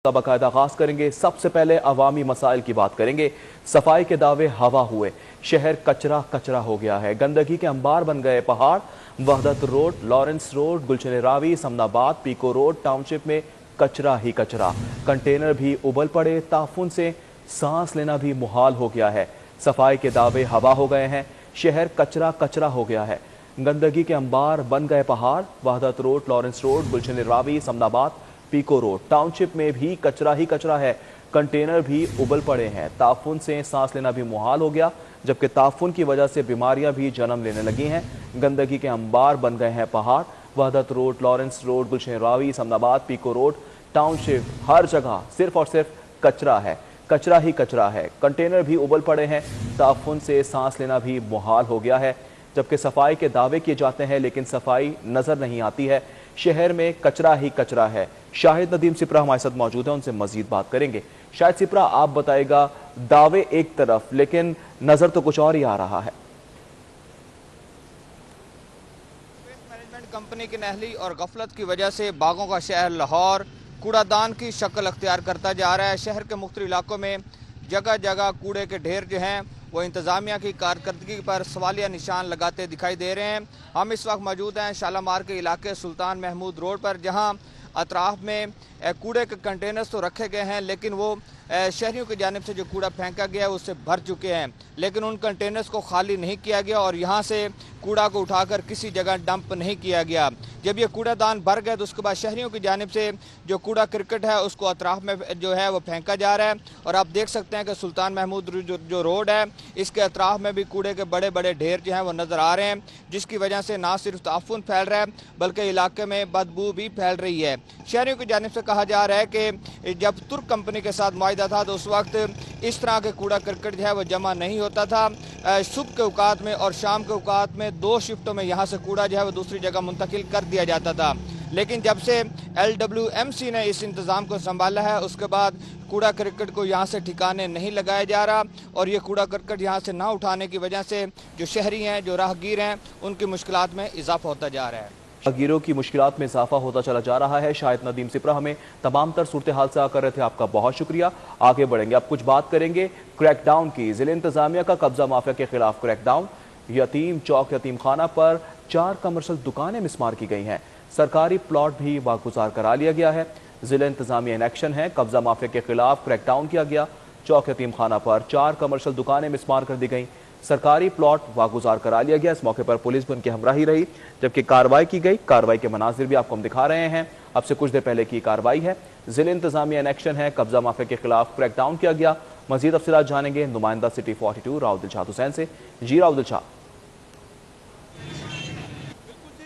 का बाकायदा आगाज करेंगे। सबसे पहले अवामी मसाइल की बात करेंगे। सफाई के दावे हवा हुए, शहर कचरा कचरा हो गया है, गंदगी के अंबार बन गए पहाड़। Wahdat road, Lawrence road, Gulshan Ravi, Samanabad, Peco road township में कचरा ही कचरा। कंटेनर भी उबल पड़े, ताफुन से सांस लेना भी मुहाल हो गया है। सफाई के दावे हवा हो गए हैं, शहर कचरा कचरा हो गया है, गंदगी के अंबार बन गए पहाड़। Wahdat road, Lawrence road, Gulshan Ravi, Samanabad, Peco road township में भी कचरा ही कचरा है, कंटेनर भी उबल पड़े हैं, ताफुन से सांस लेना भी मुहाल हो गया, जबकि ताफुन की वजह से बीमारियां भी जन्म लेने लगी हैं। गंदगी के अंबार बन गए हैं पहाड़। Wahdat road, Lawrence road, Gulshan Ravi, Samanabad, Peco road township, हर जगह सिर्फ और सिर्फ कचरा है, कचरा ही कचरा है, कंटेनर भी उबल पड़े हैं, ताफुन से सांस लेना भी मुहाल हो गया है। जबकि सफाई के दावे किए जाते हैं लेकिन सफाई नजर नहीं आती है, शहर में कचरा ही कचरा है। शाहिद नदीम सिपरा हमारे साथ मौजूद है, उनसे मजीद बात करेंगे। शायद सिपरा, आप बताएगा, दावे एक तरफ लेकिन नजर तो कुछ और ही आ रहा है। मैनेजमेंट कंपनी की नहली और गफलत की वजह से बागों का शहर लाहौर कूड़ादान की शक्ल अख्तियार करता जा रहा है। शहर के मुख्तलिफ इलाकों में जगह जगह कूड़े के ढेर जो हैं वो इंतजामिया की कारकर्दगी पर सवालिया निशान लगाते दिखाई दे रहे हैं। हम इस वक्त मौजूद हैं शालामार के इलाके सुल्तान महमूद रोड पर, जहां अतराफ में कूड़े के कंटेनर्स तो रखे गए हैं लेकिन वो शहरियों की जानिब से जो कूड़ा फेंका गया है उससे भर चुके हैं, लेकिन उन कंटेनर्स को खाली नहीं किया गया और यहाँ से कूड़ा को उठाकर किसी जगह डंप नहीं किया गया। जब ये कूड़ादान भर गए तो उसके बाद शहरियों की जानिब से जो कूड़ा क्रिकेट है उसको अतराफ में जो है वो फेंका जा रहा है। और आप देख सकते हैं कि सुल्तान महमूद जो रोड है इसके अतराफ में भी कूड़े के बड़े बड़े ढेर जो हैं वो नज़र आ रहे हैं, जिसकी वजह से ना सिर्फ ताफुन फैल रहा है बल्कि इलाके में बदबू भी फैल रही है। शहरियों की जानिब से कहा जा रहा है कि जब तुर्क कंपनी के साथ मुआहिदा था तो उस वक्त इस तरह के कूड़ा करकट जो है वो जमा नहीं होता था। सुबह के औकात में और शाम के औकात में 2 शिफ्टों में यहाँ से कूड़ा जो है वो दूसरी जगह मुंतकिल कर दिया जाता था, लेकिन जब से LWMC ने इस इंतज़ाम को संभाला है उसके बाद कूड़ा करकट को यहाँ से ठिकाने नहीं लगाया जा रहा और ये कूड़ा करकट यहाँ से ना उठाने की वजह से जो शहरी हैं, जो राहगीर हैं, उनकी मुश्किलात में इजाफा होता जा रहा है। राहगीरों की मुश्किलात में इजाफा होता चला जा रहा है। शाहिद नदीम सिपरा हमें तमाम तर सूरत हाल से आकर रहे थे, आपका बहुत शुक्रिया। आगे बढ़ेंगे, अब कुछ बात करेंगे क्रैकडाउन की। जिले इंतजामिया का कब्जा माफिया के खिलाफ क्रैकडाउन। यतीम चौक यतीम खाना पर 4 कमर्शियल दुकानें मिसमार की गई हैं, सरकारी प्लॉट भी वागुजार करा लिया गया है। जिला इंतजामिया इन एक्शन है, कब्जा माफिया के खिलाफ क्रैकडाउन किया गया। चौक यतीम खाना पर 4 कमर्शियल दुकानें मिसमार कर दी गई, सरकारी प्लॉट वागुजार करा लिया गया। इस मौके पर पुलिस भी उनकी हमराही रही जबकि कार्रवाई की गई। कार्रवाई के मनाजिर भी आपको हम दिखा रहे हैं, अब से कुछ देर पहले की कार्रवाई है। जिले इंतजामिया इन एक्शन है, कब्जा माफिया के खिलाफ क्रैकडाउन किया गया। मजीद तफसीलात जानेंगे नुमाइंदा सिटी 42 राव दिलशाद हुसैन से। जी राव दिलशाद।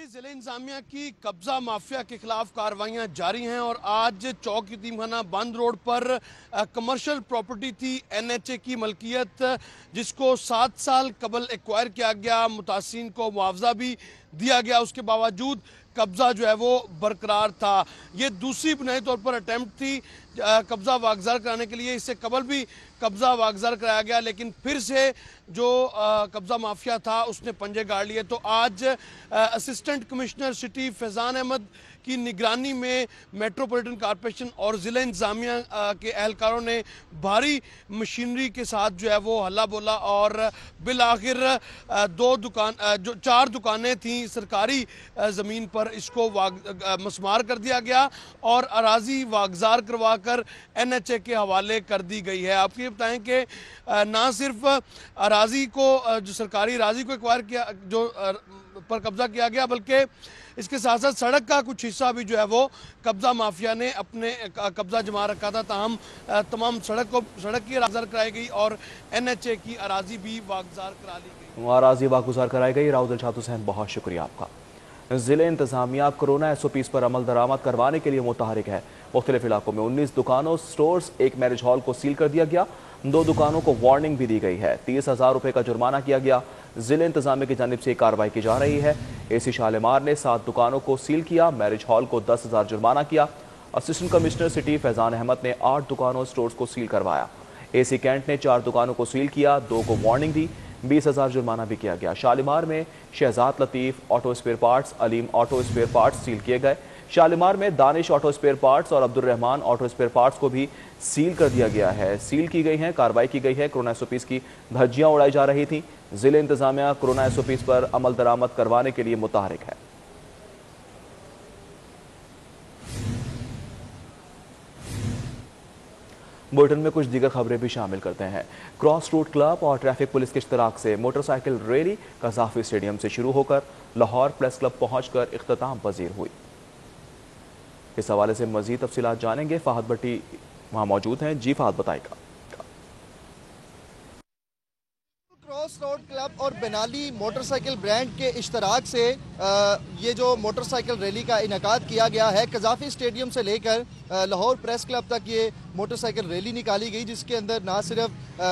जिले इंतजामिया की कब्जा माफिया के खिलाफ कार्रवाइयां जारी हैं और आज चौक यतीमखाना बंद रोड पर कमर्शियल प्रॉपर्टी थी NHA की मलकियत, जिसको 7 साल कबल एक्वायर किया गया, मुतासिन को मुआवजा भी दिया गया, उसके बावजूद कब्जा जो है वो बरकरार था। ये दूसरी बुनियादी तौर पर अटैम्प्ट थी कब्जा वागजार कराने के लिए। इससे कबल भी कब्जा वागजार कराया गया लेकिन फिर से जो कब्जा माफिया था उसने पंजे गाड़ लिए। तो आज assistant commissioner city Faizan Ahmad की निगरानी में मेट्रोपॉलिटन कॉरपोरेशन और ज़िला इंतजामिया के एहलकारों ने भारी मशीनरी के साथ जो है वो हल्ला बोला और बिल आखिर 4 दुकानें थीं सरकारी ज़मीन पर, इसको मस्मार कर दिया गया और अराजी वागजार करवा कर NHA के हवाले कर दी गई है। आपको ये बताएं कि ना सिर्फ अराजी को, जो सरकारी अराजी को एक्वायर किया, जो पर कब्जा किया गया, बल्कि इसके साथ साथ सड़क का कुछ हिस्सा भी जो है वो कब्जा माफिया ने अपने कब्जा जमा रखा था। ताहम तमाम सड़क की वागजार कराई गई और NHA की अराजी भी वागजार करा ली गई। अराजी वागुजार कराई गई। राव दिलशाद हुसैन, बहुत शुक्रिया आपका। जिले इंतजामिया कोरोना SOPs पर अमल दरामद करवाने के लिए मुतहरिक है। मुख्तलिफ इलाकों में 19 दुकानों, स्टोर्स, एक मैरिज हॉल को सील कर दिया गया। 2 दुकानों को वार्निंग भी दी गई है। 30,000 रुपये का जुर्माना किया गया। जिले इंतजामिया की जानिब से कार्रवाई की जा रही है। AC शालीमार ने 7 दुकानों को सील किया, मैरिज हॉल को 10,000 जुर्माना किया। Assistant commissioner city Faizan Ahmad ने 8 दुकानों, स्टोर्स को सील करवाया। AC कैंट ने 4 दुकानों को सील किया, 2 को वार्निंग दी, 20,000 जुर्माना भी किया गया। शालीमार में Shahzad Latif auto spare parts, Aleem auto spare parts seal किए गए। शालीमार में दानिश ऑटो स्पेयर पार्ट्स और Abdul Rahman auto spare parts को भी सील कर दिया गया है। सील की गई है, कार्रवाई की गई है। कोरोना SOPs की धज्जियां उड़ाई जा रही थी। जिले इंतजामिया कोरोना SOPs पर अमल दरामद करवाने के लिए मुतहरिक है। बुलेटिन में कुछ दीगर खबरें भी शामिल करते हैं। क्रॉस रोड क्लब और ट्रैफिक पुलिस के इश्तराक से मोटरसाइकिल रैली कज़ाफी स्टेडियम से शुरू होकर लाहौर प्रेस क्लब पहुंचकर इख्तिताम पजीर हुई। इस हवाले से मजीद तफसीलात जानेंगे। फहद भट्टी वहां मौजूद हैं। जी फहद, बताएगा। क्रॉस रोड क्लब और बेनाली मोटरसाइकिल ब्रांड के इश्तराक से ये जो मोटरसाइकिल रैली का इनेकाद किया गया है, कज़ाफी स्टेडियम से लेकर लाहौर प्रेस क्लब तक ये मोटरसाइकिल रैली निकाली गई, जिसके अंदर ना सिर्फ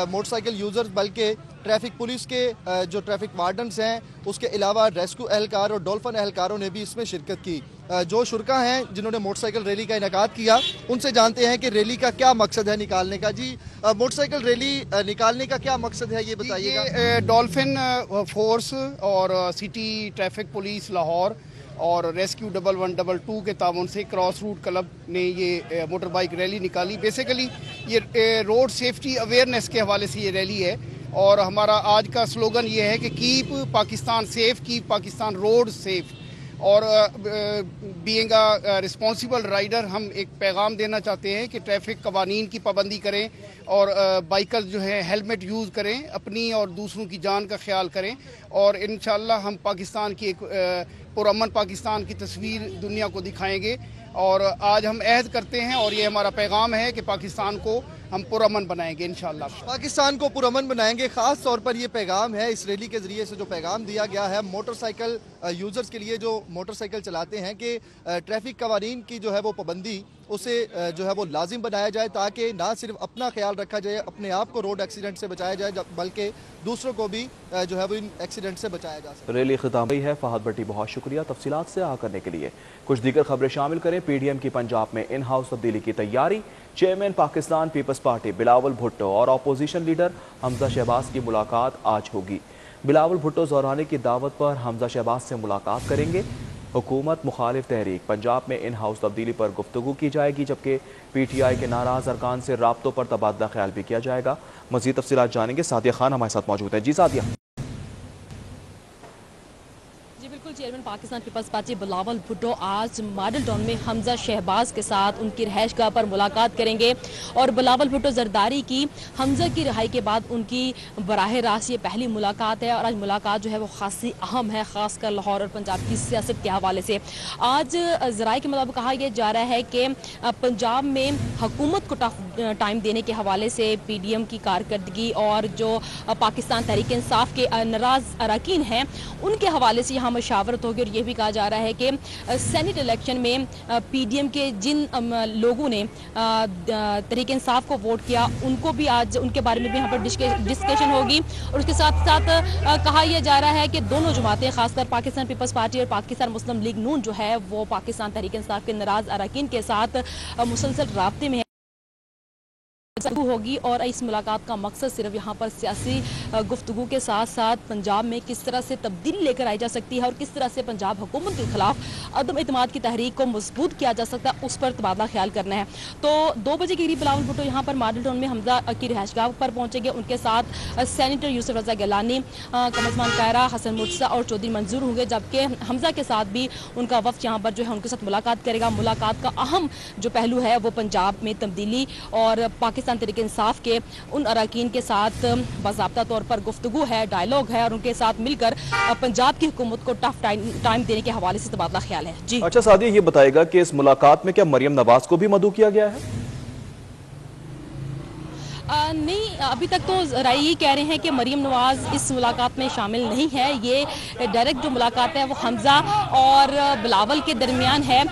मोटरसाइकिल यूज़र्स बल्कि ट्रैफिक पुलिस के जो ट्रैफिक वार्डन्स हैं, उसके अलावा रेस्क्यू एहलकार और डॉल्फिन एहलकारों ने भी इसमें शिरकत की। जो शुरका हैं जिन्होंने मोटरसाइकिल रैली का इनेकाद किया, उनसे जानते हैं कि रैली का क्या मकसद है निकालने का। जी, मोटरसाइकिल रैली निकालने का क्या मकसद है, ये बताइएगा। डॉल्फिन फोर्स और सिटी ट्रैफिक पुलिस लाहौर और रेस्क्यू 1122 के ताउन से क्रॉस रूट क्लब ने ये मोटर बाइक रैली निकाली। बेसिकली ये रोड सेफ्टी अवेयरनेस के हवाले से ये रैली है और हमारा आज का स्लोगन ये है कि keep Pakistan safe, keep Pakistan road safe. और बीइंग अ रिस्पॉन्सिबल राइडर हम एक पैगाम देना चाहते हैं कि ट्रैफिक कवानीन की पाबंदी करें और बाइकर्स जो है हेलमेट यूज़ करें, अपनी और दूसरों की जान का ख्याल करें और इंशाल्लाह हम पाकिस्तान की एक पुरअमन पाकिस्तान की तस्वीर दुनिया को दिखाएंगे। और आज हम अहद करते हैं और ये हमारा पैगाम है कि पाकिस्तान को हम पुरअमन बनाएंगे इंशाल्लाह। पाकिस्तान को पुरअमन बनाएंगे, खास तौर पर ये पैगाम है इस रैली के जरिए से जो पैगाम दिया गया है मोटरसाइकिल यूजर्स के लिए जो मोटरसाइकिल चलाते हैं कि ट्रैफिक कवानीन की जो है वो पाबंदी उसे जो है वो लाजिम बनाया जाए, ताकि ना सिर्फ अपना ख्याल रखा जाए, अपने आप को रोड एक्सीडेंट से बचाया जाए, बल्कि दूसरों को भी जो है वो इन एक्सीडेंट से बचाया जा सके। रैली खिताब है। फहद भट्टी, बहुत शुक्रिया तफसीलात से आ करने के लिए। कुछ दीगर खबरें शामिल करें। PDM की पंजाब में इन हाउस तब्दीली की तैयारी। Chairman Pakistan peoples party Bilawal Bhutto और अपोजिशन लीडर हमजा शहबाज की मुलाकात आज होगी। बिलावल भुट्टो ज़ोरानी की दावत पर हमजा शहबाज से मुलाकात करेंगे। हुकूमत मुखालिफ तहरीक पंजाब में इन हाउस तब्दीली पर गुफ्तगू की जाएगी, जबकि PTI के नाराज अरकान से राब्तों पर तबादला ख्याल भी किया जाएगा। मज़ीद तफसीलात जानेंगे। सादिया खान हमारे साथ मौजूद है। जी Sadia. Chairman Pakistan peoples party Bilawal Bhutto आज मॉडल टाउन में हमजा शहबाज के साथ उनकी रहायशगाह पर मुलाकात करेंगे और बिलावल भुट्टो जरदारी की हमजा की रिहाई के बाद उनकी बराह रास्त ये पहली मुलाकात है और आज मुलाकात जो है वो खासी अहम है, खासकर लाहौर और पंजाब की सियासत के हवाले से। आज ज़राए के मुताबिक कहा यह जा रहा है कि पंजाब में हुकूमत को टफ टाइम देने के हवाले से PDM की कारकर्दगी और जो पाकिस्तान तहरीक इंसाफ के नाराज अरकान हैं उनके हवाले से यहाँ मशावरत होगी। और ये भी कहा जा रहा है कि सेनेट इलेक्शन में PDM के जिन लोगों ने तहरीक इंसाफ को वोट किया उनको भी आज उनके बारे में भी यहाँ पर डिस्कशन होगी। और उसके साथ साथ कहा यह जा रहा है कि दोनों जमातें, खासकर पाकिस्तान पीपल्स पार्टी और पाकिस्तान मुस्लिम लीग नून जो है वो पाकिस्तान तहरीक इंसाफ के नाराज अरकान के साथ मुसलसल राब्ते में होगी। और इस मुलाकात का मकसद सिर्फ यहाँ पर सियासी गुफ्तगू के साथ साथ पंजाब में किस तरह से तब्दीली लेकर आई जा सकती है और किस तरह से पंजाब हुकूमत के खिलाफ अदम एतमाद की तहरीक को मजबूत किया जा सकता है, उस पर तबादला ख्याल करना है। तो 2 बजे के करीब बिलावल भुट्टो यहाँ पर मॉडल टाउन में हमजा की रहायशगाह पर पहुंचेंगे। उनके साथ सेनेटर यूसुफ रजा गिलानी, कमरजमान कायरा, हसन मुर्तज़ा और चौधरी मंजूर होंगे, जबकि हमजा के साथ भी उनका वफ्द यहाँ पर जो है उनके साथ मुलाकात करेगा। मुलाकात का अहम जो पहलू है वो पंजाब में तब्दीली और पाकिस्तान तहरीक इंसाफ के उन अरकान के साथ बाज़ाब्ता तौर पर गुफ्तगू है, डायलॉग है और उनके साथ मिलकर पंजाब की हुकूमत को टफ टाइम देने के हवाले से तबादला ख्याल है। जी अच्छा सादिया, ये बताएगा कि इस मुलाकात में क्या मरियम नवाज को भी मदऊ किया गया है? नहीं, अभी तक तो राय ये कह रहे हैं कि मरियम नवाज इस मुलाकात में शामिल नहीं है। ये डायरेक्ट जो मुलाकात है वो हमजा और बिलावल के दरमियान है,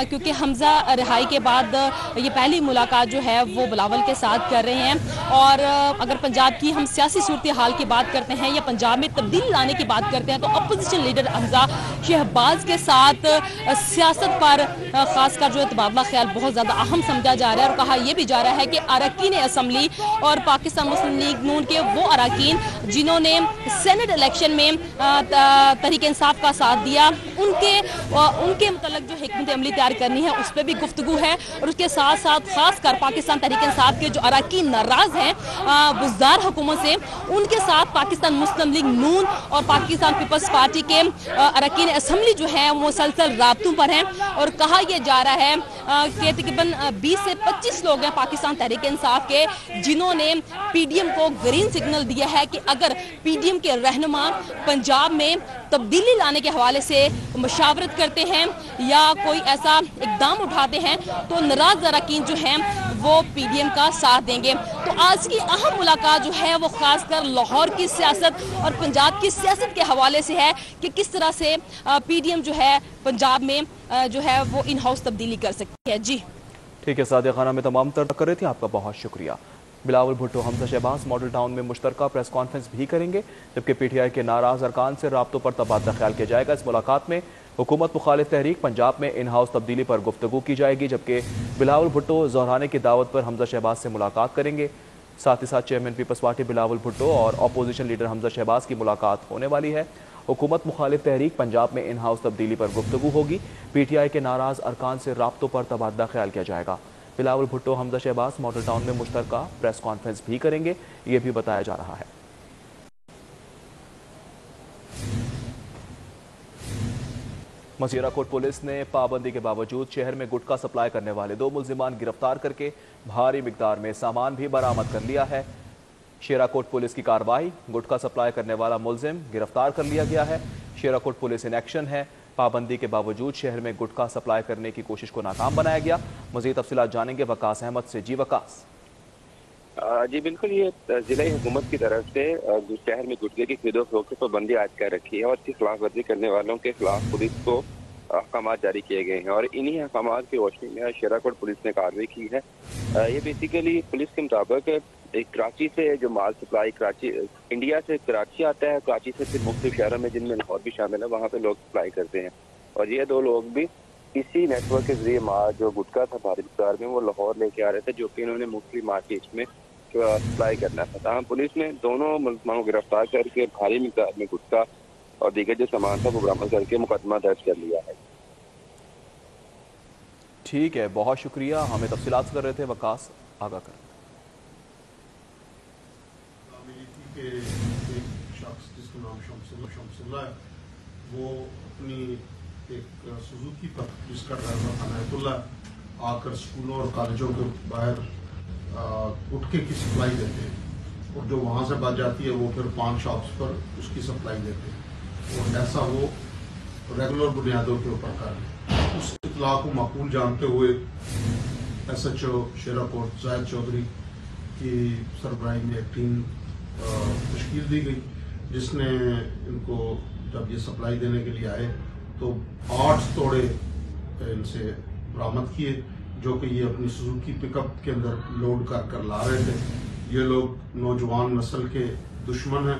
क्योंकि हमजा रिहाई के बाद ये पहली मुलाकात जो है वो बिलावल के साथ कर रहे हैं। और अगर पंजाब की हम सियासी सूरत हाल की बात करते हैं या पंजाब में तब्दीली लाने की बात करते हैं तो अपोजिशन लीडर हमजा शहबाज के साथ सियासत पर खासकर जो तबादला ख्याल बहुत ज़्यादा अहम समझा जा रहा है। और कहा यह भी जा रहा है कि अरकान असम्बली और पाकिस्तान मुस्लिम लीग नून के वो अरकान जिन्होंने सेनेट इलेक्शन में तहरीक इंसाफ का साथ दिया, उनके मतलब जो हिकमत अमली तैयार करनी है उस पर भी गुफ्तगू है। और उसके साथ साथ खासकर पाकिस्तान तहरीक इंसाफ के जो अरकान नाराज हैं बुज़दार हुकूमत से, उनके साथ पाकिस्तान मुस्लिम लीग नून और पाकिस्तान पीपल्स पार्टी के अरकान असम्बली जो है वो मुसलसल राब्तों पर हैं। और कहा यह जा रहा है कि तकरीबन 20 से 25 लोग हैं पाकिस्तान तहरीक इंसाफ के जिन्होंने पीडीएम को ग्रीन सिग्नल दिया है कि अगर पीडीएम के रहनुमा पंजाब में तब्दीली लाने के हवाले से मशावरत करते हैं या कोई ऐसा इकदाम उठाते हैं तो नाराज अरकान जो हैं वो पीडीएम का साथ देंगे। तो आज की अहम मुलाकात जो है वो खासकर लाहौर की सियासत और पंजाब की सियासत के हवाले से है कि किस तरह से पीडीएम जो है पंजाब में जो है वो इन हाउस तब्दीली कर सकती है। जी ठीक है, सादिया खाना में तमाम तर कर रहे थे, आपका बहुत शुक्रिया। बिलावल भुट्टो हमजा शहबाज मॉडल टाउन में मुश्तरका प्रेस कॉन्फ्रेंस भी करेंगे, जबकि पीटीआई के नाराज अरकान से राब्तों पर तबादला ख्याल किया जाएगा। इस मुलाकात में हुकूमत मुखालिफ तहरीक पंजाब में इन हाउस तब्दीली पर गुफ्तगू की जाएगी, जबकि बिलावल भुट्टो ज़हराने की दावत पर हमजा शहबाज से मुलाकात करेंगे। साथ ही साथ चेयरमैन पीपल्स पार्टी बिलावल भुट्टो और अपोजिशन लीडर हमजा शहबाज की मुलाकात होने वाली है। हुकूमत मुखालिफ तहरीक पंजाब में इन हाउस तब्दीली पर गुफ्तगू होगी। पीटीआई के नाराज अरकान से राब्तों पर तबादला ख्याल किया जाएगा। बिलावल भुट्टो हमजा शहबाज मॉडल टाउन में मुश्तरका प्रेस कॉन्फ्रेंस भी करेंगे, ये भी बताया जा रहा है। मसीरा कोट पुलिस ने पाबंदी के बावजूद शहर में गुटखा सप्लाई करने वाले 2 मुल्जिमान गिरफ्तार करके भारी मिकदार में सामान भी बरामद कर लिया है। शेराकोट पुलिस की कार्रवाई, गुटखा सप्लाई करने वाला मुल्जिम गिरफ्तार कर लिया गया है। शेराकोट पुलिस इन एक्शन है। पाबंदी के बावजूद शहर में गुटखा सप्लाई करने की कोशिश को नाकाम बनाया गया। मजीद तफसीलात जानेंगे वकास अहमद से। जी वकास। जी बिल्कुल, ये जिला हुकूमत की तरफ से शहर में गुटखे की खरीदो फरोख्त पर पाबंदी आयद कर रखी है और इसकी खिलाफ वर्जी करने वालों के खिलाफ पुलिस को अहकाम जारी किए गए हैं और इन्हीं अहकाम की रोशनी में शेराकोट पुलिस ने कार्रवाई की है। ये बेसिकली पुलिस के मुताबिक कराची से जो माल सप्लाई कराची इंडिया से कराची आता है, कराची से फिर मुख्तलिफ शहरों में जिनमें लाहौर भी शामिल है वहाँ पे लोग सप्लाई करते हैं और ये 2 लोग भी इसी नेटवर्क के जरिए माल जो गुटखा था भारी मिकदार में वो लाहौर लेके आ रहे थे, जो कि इन्होंने मुख्तलिफ मार्केट में सप्लाई करना था। तमाम पुलिस ने दोनों मुल्जिमों को गिरफ्तार करके भारी मिकदार में गुटखा और दीगर जो सामान था वो बरामद करके मुकदमा दर्ज कर लिया है। ठीक है, बहुत शुक्रिया, हमें तफसीलात कर रहे थे वकास, आगा कर। एक शख्स जिसका नाम शमसुल्लाह है, वो अपनी एक सुजुकी पर जिसका ड्राइवर अनायतुल्लाह आकर स्कूलों और कॉलेजों के बाहर गुटखे की सप्लाई देते हैं और जो वहाँ से बच जाती है वो फिर पान शॉप्स पर उसकी सप्लाई देते हैं और ऐसा वो रेगुलर बुनियादों के ऊपर कर रहे। उस इतला को माकूल जानते हुए SHO शेराकोट जायद चौधरी की सरबराही में एक टीम तश्कील दी गई, जिसने इनको जब ये सप्लाई देने के लिए आए तो 8 तोड़े इनसे बरामद किए, जो कि ये अपनी सुजुकी पिकअप के अंदर लोड कर कर ला रहे थे। ये लोग नौजवान नस्ल के दुश्मन हैं।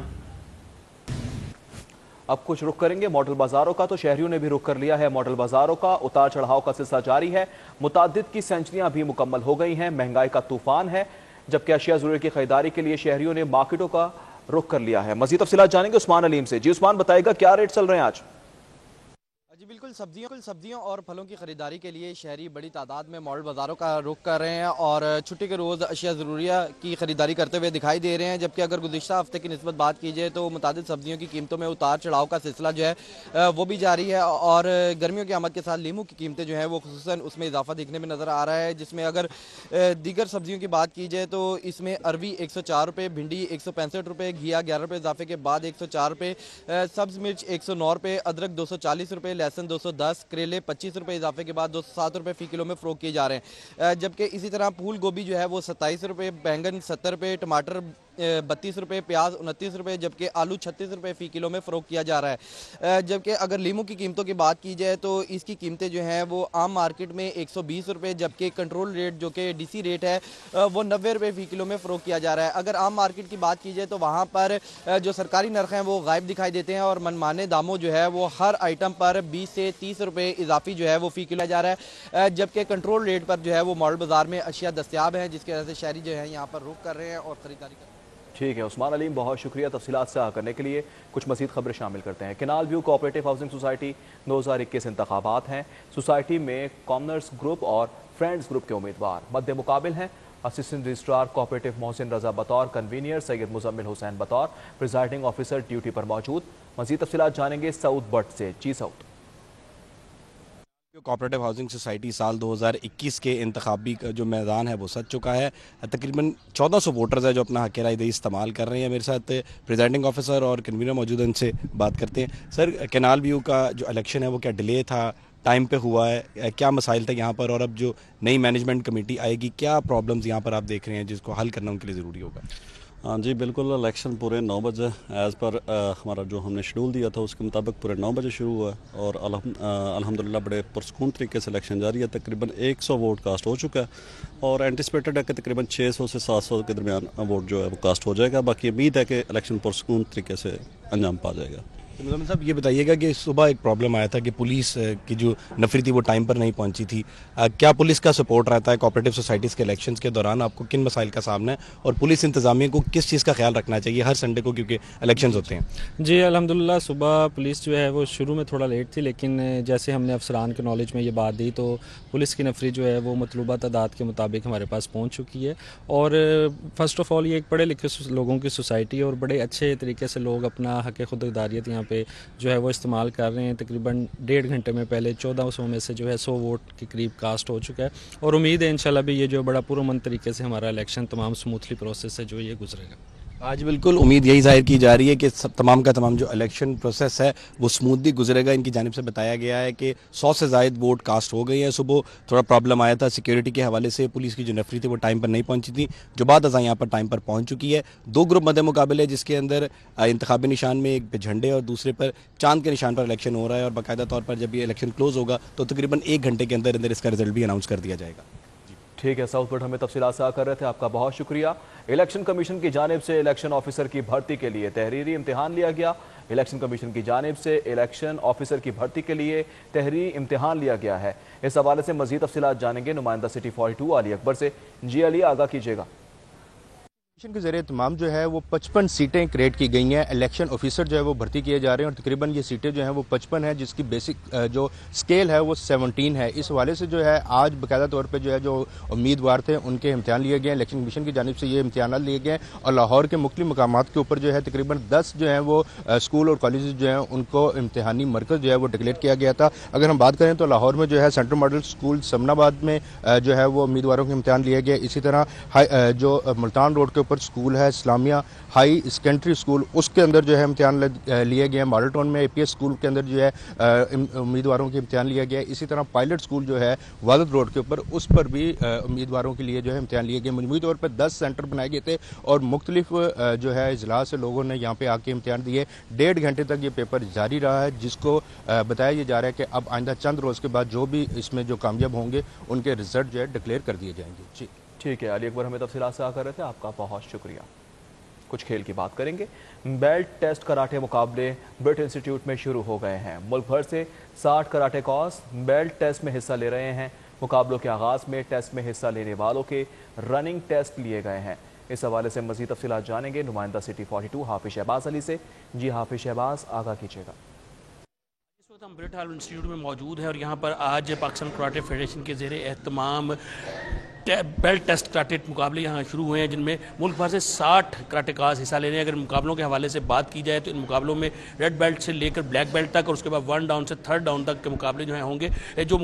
अब कुछ रुख करेंगे मॉडल बाजारों का, तो शहरियों ने भी रुख कर लिया है मॉडल बाजारों का। उतार चढ़ाव का सिलसिला जारी है, मुतादिद की सेंचुरियां भी मुकम्मल हो गई हैं, महंगाई का तूफान है, जबकि अशिया ज़रूरत की खरीदारी के लिए शहरियों ने मार्केटों का रुख कर लिया है। मजीद तफसीलात जानेंगे उस्मान अलीम से। जी उस्मान, बताएगा क्या रेट चल रहे हैं आज? जी बिल्कुल, सब्जियों और फलों की खरीदारी के लिए शहरी बड़ी तादाद में मॉडल बाज़ारों का रुख कर रहे हैं और छुट्टी के रोज़ अशिया ज़रूरिया की खरीदारी करते हुए दिखाई दे रहे हैं। जबकि अगर गुज़िश्ता हफ्ते की निस्बत बात की जाए तो मुतादिद सब्जियों की कीमतों में उतार चढ़ाव का सिलसिला जो है वो भी जारी है और गर्मियों की आमद के साथ लीमू की कीमतें जो हैं वो खुसूसन उसमें इजाफा देखने में नज़र आ रहा है, जिसमें अगर दीगर सब्जियों की बात की जाए तो इसमें अरवी 104 रुपये, भिंडी 165 रुपये, घिया 11 रुपये इजाफे के बाद 104 रुपये, सब्ज़ मिर्च 109 रुपये, अदरक 240 रुपये, लहसुन 210, करेले 25 रुपये इजाफे के बाद 207 रुपये फ़ी किलो में फ़रोख्त किए जा रहे हैं। जबकि इसी तरह फूल गोभी जो है वो 27 रुपये, बैंगन 70 रुपये, टमाटर 32 रुपये, प्याज 29 रुपये, जबकि आलू 36 रुपये फ़ी किलो में फ़रोख्त किया जा रहा है। जबकि अगर लीमू की कीमतों की बात की जाए तो इसकी कीमतें जो हैं वो आम मार्केट में 120 रुपये, जबकि कंट्रोल रेट जो कि DC रेट है वो 90 रुपये फ़ी किलो में फ़रोख्त किया जा रहा है। अगर आम मार्केट की बात की जाए तो वहाँ पर जो सरकारी नर्ख हैं वो गायब दिखाई देते हैं और मनमाने दामों जो है वो हर आइटम पर 20 से 30 रुपये इजाफी जो है वो फ़ी किलो जा रहा है, जबकि कंट्रोल रेट पर जो है वो मॉडल बाज़ार में अशिया दस्तयाब हैं, जिसकी वजह से शहरी जो है यहाँ पर रुक कर रहे हैं और ख़रीदारी कर रहे हैं। ठीक है उस्मान अलीम, बहुत शुक्रिया तफसीलात से करने के लिए। कुछ मज़ीद खबरें शामिल करते हैं। Canal view cooperative housing society 2021 इंतखाबात हैं। सोसाइटी में कॉमनर्स ग्रुप और फ्रेंड्स ग्रुप के उम्मीदवार मद्दे मुकाबिल हैं। Assistant registrar cooperative Mohsin Raza बतौर कन्वीनियर, सैयद मुजम्मिल हुसैन बतौर प्रिजाइडिंग ऑफिसर ड्यूटी पर मौजूद। मज़ीद तफसीलात जानेंगे सऊद बट से। जी सऊद। कोऑपरेटिव हाउसिंग सोसाइटी साल 2021 के इंतखाबी का जो मैदान है वो सज चुका है। तकरीबन 1400 वोटर्स हैं जो अपना हक़ राय दही इस्तेमाल कर रहे हैं। मेरे साथ प्रेजाइडिंग ऑफिसर और कन्वीनर मौजूद हैं, इनसे बात करते हैं। सर, केनाल व्यू का जो इलेक्शन है वो क्या डिले था, टाइम पे हुआ है, क्या मसाइल थे यहाँ पर, और अब जो नई मैनेजमेंट कमेटी आएगी क्या प्रॉब्लम्स यहाँ पर आप देख रहे हैं जिसको हल करना उनके लिए ज़रूरी होगा? हाँ जी बिल्कुल, इलेक्शन पूरे 9 बजे एज़ पर हमारा जो हमने शेड्यूल दिया था उसके मुताबिक पूरे 9 बजे शुरू हुआ और अल्हम्दुलिल्लाह बड़े पुरसकून तरीके से इलेक्शन जारी है। तकरीबन 100 वोट कास्ट हो चुका है और एंटिसिपेटेड है कि तकरीबन 600 से 700 के दरमियान वोट जो है वो कास्ट हो जाएगा। बाकी उम्मीद है कि इलेक्शन पुरसकून तरीके से अंजाम पा जाएगा। मुजम्मिल साहब, ये बताइएगा कि सुबह एक प्रॉब्लम आया था कि पुलिस की जो नफरी थी वो टाइम पर नहीं पहुंची थी। क्या पुलिस का सपोर्ट रहता है कोऑपरेटिव सोसाइटीज़ के इलेक्शंस के दौरान? आपको किन मसाइल का सामना है और पुलिस इंतजामिया को किस चीज़ का ख्याल रखना चाहिए हर संडे को, क्योंकि इलेक्शंस होते हैं? जी अल्हम्दुलिल्लाह, सुबह पुलिस जो है वो शुरू में थोड़ा लेट थी, लेकिन जैसे हमने अफसरान के नॉलेज में ये बात दी तो पुलिस की नफरी जो है वो मतलूबा तादाद के मुताबिक हमारे पास पहुँच चुकी है। और फ़र्स्ट ऑफ़ ऑल ये एक पढ़े लिखे लोगों की सोसाइटी और बड़े अच्छे तरीके से लोग अपना हक़ खुददारियत यहाँ पे जो है वो इस्तेमाल कर रहे हैं। तकरीबन 1.5 घंटे में पहले 1400 में से जो है 100 वोट के करीब कास्ट हो चुका है और उम्मीद है इंशाल्लाह भी ये जो बड़ा पुरअमन तरीके से हमारा इलेक्शन तमाम स्मूथली प्रोसेस से जो ये गुजरेगा। आज बिल्कुल उम्मीद यही जाहिर की जा रही है कि तमाम का तमाम जो इलेक्शन प्रोसेस है वो स्मूथली गुजरेगा। इनकी जानिब से बताया गया है कि 100 से ज़ायद वोट कास्ट हो गए हैं। सुबह थोड़ा प्रॉब्लम आया था सिक्योरिटी के हवाले से, पुलिस की जो नफरी थी वो टाइम पर नहीं पहुंची थी, जो बाद अज़ा यहाँ पर टाइम पर पहुंच चुकी है। 2 ग्रुप मद्दे मुकाबले है जिसके अंदर इंतखाबी निशान में एक पे झंडे और दूसरे पर चांद के निशान पर इलेक्शन हो रहा है और बाकायदा तौर पर जब ये इलेक्शन क्लोज होगा तो तकरीबन 1 घंटे के अंदर अंदर इसका रिजल्ट भी अनाउंस कर दिया जाएगा। ठीक है साउथ बट, हमें तफसीलात से कर रहे थे, आपका बहुत शुक्रिया। इलेक्शन कमीशन की जानिब से इलेक्शन ऑफिसर की भर्ती के लिए तहरीरी इम्तिहान लिया गया। इलेक्शन कमीशन की जानिब से इलेक्शन ऑफिसर की भर्ती के लिए तहरीरी इम्तिहान लिया गया है। इस हवाले से मजीद तफसीलात जानेंगे नुमाइंदा सिटी 42 अली अकबर से। जी अली, आगाह कीजिएगा। इलेक्शन के ज़रिए तमाम जो है वो 55 सीटें क्रिएट की गई हैं। इलेक्शन ऑफिसर जो है वो भर्ती किए जा रहे हैं और तकरीबन ये सीटें जो हैं वो 55 हैं, जिसकी बेसिक जो स्केल है वो 17 है। इस हवाले से जो है आज बाकायदा तौर पे जो है जो उम्मीदवार थे उनके इम्तिहान लिए गए। इलेक्शन कमीशन की जानिब से ये इम्तिहान लिए गए और लाहौर के मुख्तलिफ मकामात के ऊपर जो है तकरीबन 10 जो है वो स्कूल और कॉलेज जो हैं उनको इम्तिहानी मरकज़ जो है वो डिक्लेयर किया गया था। अगर हम बात करें तो लाहौर में जो है सेंट्रल मॉडल स्कूल समनाबाद में जो है वो उम्मीदवारों के इम्तिहान लिए गए। इसी तरह जो मुल्तान रोड के ऊपर स्कूल है इस्लामिया हाई सेकेंडरी स्कूल, उसके अंदर जो है इम्तिहान लिए गए। मॉडल टाउन में APS स्कूल के अंदर जो है उम्मीदवारों के इम्तिहान लिया गया। इसी तरह पायलट स्कूल जो है वादत रोड के ऊपर, उस पर भी उम्मीदवारों के लिए जो है इम्तिहान लिए गए। मजमूई तौर पर 10 सेंटर बनाए गए थे और मुख्तलिफ जो है इजला से लोगों ने यहाँ पे आके इम्तिहान दिए। 1.5 घंटे तक ये पेपर जारी रहा है, जिसको बताया ये जा रहा है कि अब आइंदा चंद रोज़ के बाद जो भी इसमें जो कामयाब होंगे उनके रिजल्ट जो है डिक्लेयर कर दिए जाएंगे। जी ठीक है अली अकबर, हमें तफसीलात से कर रहे थे, आपका बहुत शुक्रिया। कुछ खेल की बात करेंगे। बेल्ट टेस्ट कराटे मुकाबले ब्रिट इंस्टीट्यूट में शुरू हो गए हैं। मुल्क भर से 60 कराटे कॉर्स बेल्ट टेस्ट में हिस्सा ले रहे हैं। मुकाबलों के आगाज में टेस्ट में हिस्सा लेने वालों के रनिंग टेस्ट लिए गए हैं। इस हवाले से मजीद तफसीलात जानेंगे नुमाइंदा सिटी 42 हाफिज शहबाज अली से। जी हाफिज शहबाज, आगाह कीजिएगा। इस वक्त हम ब्रिट हाल इंस्टीट्यूट में मौजूद है और यहाँ पर आज पाकिस्तान कराटे फेडरेशन के ज़ेरे एहतमाम बेल्ट टेस्ट कराटे मुकाबले यहाँ शुरू हुए हैं, जिनमें मुल्क भर से 60 कराटेकाज हिस्सा ले रहे हैं। अगर मुकाबलों के हवाले से बात की जाए तो इन मुकाबलों में रेड बेल्ट से लेकर ब्लैक बेल्ट तक और उसके बाद 1 डाउन से 3rd डाउन तक के मुकाबले जो हैं होंगे। जो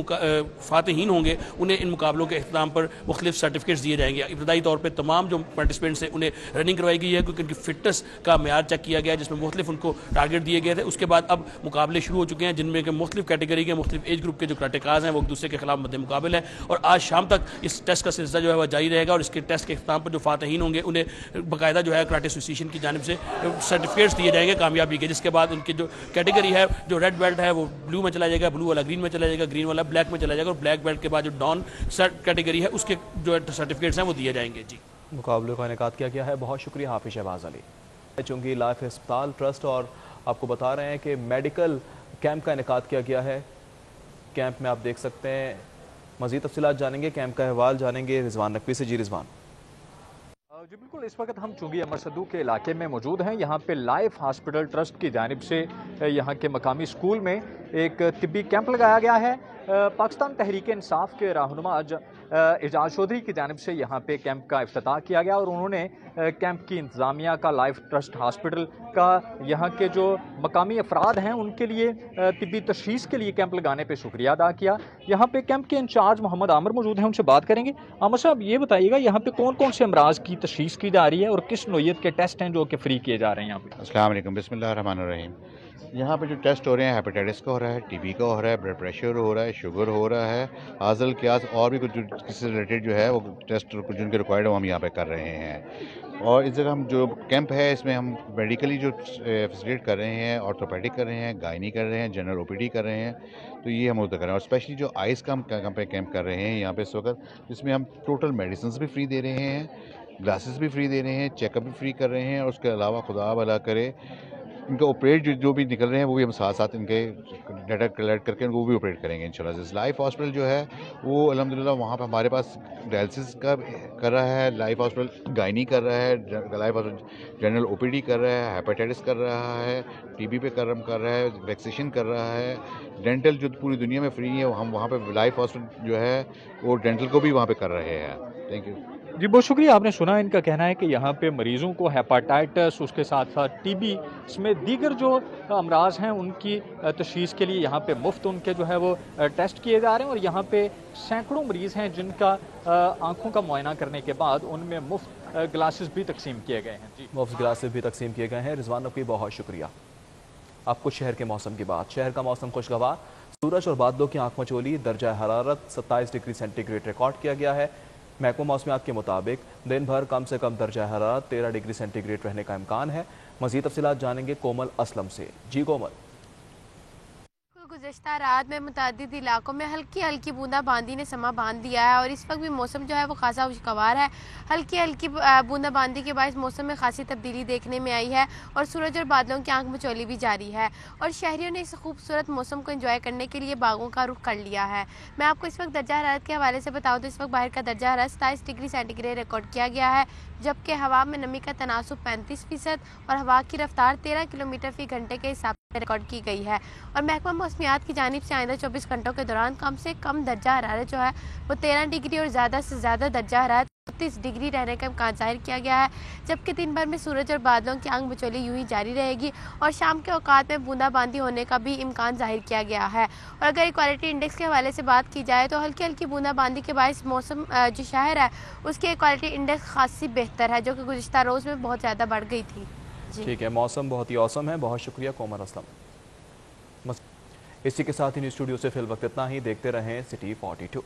फातहीन होंगे उन्हें इन मुकाबलों के अख्ताम पर मुख्तलिफ सर्टिफिकेट्स दिए जाएंगे। इब्तदाई तौर पर तमाम जो पार्टिसिपेंट्स हैं उन्हें रनिंग करवाई गई है क्योंकि उनकी फिटनेस का मेयार चेक किया गया, जिसमें मुख्तलिफ उनको टारगेट दिए गए थे। उसके बाद अब मुकाबले शुरू हो चुके हैं, जिनमें मुख्तलिफ कैटेगरी के मुख्तलिफ एज ग्रुप के जो कराटेकाज हैं वो एक दूसरे के खिलाफ मद्दे मुकाबले हैं और आज शाम तक इस टेस्ट का इसका सिलसिला जो है वह जारी रहेगा और इसके टेस्ट के इख्तिताम पर जो फातहीन होंगे उन्हें बाकायदा जो है कराटे एसोसिएशन की जानिब से सर्टिफिकेट्स दिए जाएंगे कामयाबी के, जिसके बाद उनकी जो कैटेगरी है, जो रेड बेल्ट है वो ब्लू में चला जाएगा, ब्लू वाला ग्रीन में चला जाएगा, ग्रीन वाला ब्लैक में चला जाएगा और ब्लैक बेल्ट के बाद जो डॉन कैटेगरी है उसके जो सर्टिफिकेट्स हैं वो दिए जाएंगे। जी, मुकाबले का इनेकाद किया गया है। बहुत शुक्रिया हाफिज शहबाज अली। चुंगी लाइफ अस्पताल ट्रस्ट और आपको बता रहे हैं कि मेडिकल कैंप का इनेकाद किया गया है। कैंप में आप देख सकते हैं, मज़ीद तफसीलात जानेंगे, कैंप का अहवाल जानेंगे रिजवान नकवी से। जी रिजवान। जी बिल्कुल, इस वक्त हम चुंगी अमर सद्दू के इलाके में मौजूद हैं। यहाँ पे लाइफ हॉस्पिटल ट्रस्ट की जानिब से यहाँ के मकामी स्कूल में एक तिब्बी कैंप लगाया गया है। पाकिस्तान तहरीक इंसाफ के रहनुमा एजाज चौधरी की जानिब से यहाँ पे कैंप का इफ्तिताह किया गया और उन्होंने कैंप की इंतज़ामिया का, लाइफ ट्रस्ट हॉस्पिटल का, यहाँ के जो मकामी अफराद हैं उनके लिए तिब्बी तशख़ीस के लिए कैंप लगाने पे शुक्रिया अदा किया। यहाँ पे कैंप के इंचार्ज मोहम्मद आमिर मौजूद हैं, उनसे बात करेंगे। आमिर साहब, ये बताइएगा यहाँ पे कौन कौन से अमराज की तशख़ीस की जा रही है और किस नोयत के टेस्ट हैं जो कि फ्री किए जा रहे हैं यहाँ पे? अस्सलाम वालेकुम, बिस्मिल्लाहिर्रहमानिर्रहीम। यहाँ पे जो टेस्ट हो रहे हैं, हेपेटाइटिस का हो रहा है, टीबी का हो रहा है, ब्लड प्रेशर हो रहा है, शुगर हो रहा है, हाजल क्यास और भी कुछ किसी रिलेटेड जो है वो टेस्ट जिनके रिक्वायर्ड हो हम यहाँ पे कर रहे हैं। और इस जगह हम जो कैंप है इसमें हम मेडिकली जो फैसिलिटेट कर रहे हैं, ऑर्थोपेडिक कर रहे हैं, गायनी कर रहे हैं, जनरल ओपीडी कर रहे हैं, तो ये हम उधर कर रहे हैं। और स्पेशली जो आइस का हम कैंप कर रहे हैं यहाँ पे इस वक्त, जिसमें हम टोटल मेडिसिन भी फ्री दे रहे हैं, ग्लासेस भी फ्री दे रहे हैं, चेकअप भी फ्री कर रहे हैं और उसके अलावा खुदा भला करे इनका ऑपरेट जो भी निकल रहे हैं वो भी हम साथ साथ इनके डाटा कलेक्ट करके वो भी ऑपरेट करेंगे इंशाल्लाह। लाइफ हॉस्पिटल जो है वो अल्हम्दुलिल्लाह वहाँ पर हमारे पास डायलिसिस का कर रहा है, लाइफ हॉस्पिटल गायनी कर रहा है, लाइफ हॉस्पिटल जनरल ओपीडी कर रहा है, हेपेटाइटिस कर रहा है, टीबी पे कर रहा है, वैक्सीनेशन कर रहा है, डेंटल जो पूरी दुनिया में फ्री है हम वहाँ पर लाइफ हॉस्पिटल जो है वो डेंटल को भी वहाँ पर कर रहे हैं। थैंक यू जी, बहुत शुक्रिया। आपने सुना, इनका कहना है कि यहाँ पे मरीज़ों को हेपाटाइटिस, उसके साथ साथ टीबी समेत दीगर जो अमराज हैं उनकी तशख़ीस के लिए यहाँ पे मुफ्त उनके जो है वो टेस्ट किए जा रहे हैं और यहाँ पे सैकड़ों मरीज़ हैं जिनका आँखों का मुआयना करने के बाद उनमें मुफ्त ग्लासेस भी तकसीम किए गए हैं। जी, मुफ्त ग्लासेस भी तकसीम किए गए हैं। रिजवान नकवी, बहुत शुक्रिया। आपको शहर के मौसम की बात। शहर का मौसम खुशगवार, सूरज और बादलों की आँख मचोली, दर्जा हरारत 27 डिग्री सेंटीग्रेड रिकॉर्ड किया गया है। महकमा मौसमियात के मुताबिक दिन भर कम से कम दर्जा हरारत 13 डिग्री सेंटीग्रेड रहने का इम्कान है। मज़ीद तफसीलात जानेंगे कोमल असलम से। जी कोमल। गुज़श्ता रात में मुतअद्दिद इलाकों में हल्की हल्की बूंदाबांदी ने समा बांध दिया है और इस वक्त भी मौसम जो है वो खासा खुशगवार है। हल्की हल्की बूंदाबांदी के बायस मौसम में खासी तब्दीली देखने में आई है और सूरज और बादलों की आंख मचोली भी जारी है और शहरियों ने इस खूबसूरत मौसम को एंजॉय करने के लिए बागों का रुख कर लिया है। मैं आपको इस वक्त दर्जा हरारत के हवाले से बताऊँ तो इस वक्त बाहर का दर्जा हरारत 27 डिग्री सेंटीग्रेड रिकॉर्ड किया गया है, जबकि हवा में नमी का तनासुब 35% और हवा की रफ्तार 13 किलोमीटर फी घंटे के हिसाब से रिकॉर्ड की गई है। और महकमा मौसमियात की जानिब से आइंदा 24 घंटों के दौरान कम से कम दर्जा हरारत जो है वो 13 डिग्री और ज़्यादा से ज़्यादा दर्जा हरारत 30 डिग्री रहने का इम्कान जाहिर किया गया है, जबकि दिन भर में सूरज और बादलों की आंख मचोली यूं ही जारी रहेगी और शाम के औकात में बूंदाबांदी होने का भी इम्कान जाहिर किया गया है। और अगर इक्वालिटी इंडेक्स के हवाले से बात की जाए तो हल्की हल्की बूंदाबांदी के बायस मौसम जो शहर है उसकी इक्वालिटी इंडेक्स खासी बेहतर है, जो कि गुज़श्ता रोज़ में बहुत ज़्यादा बढ़ गई थी। ठीक है, मौसम बहुत ही औसम है। बहुत शुक्रिया कोमल असलम। इसी के साथ ही न्यूज़ स्टूडियो से फिल वक्त इतना ही। देखते रहें सिटी 42।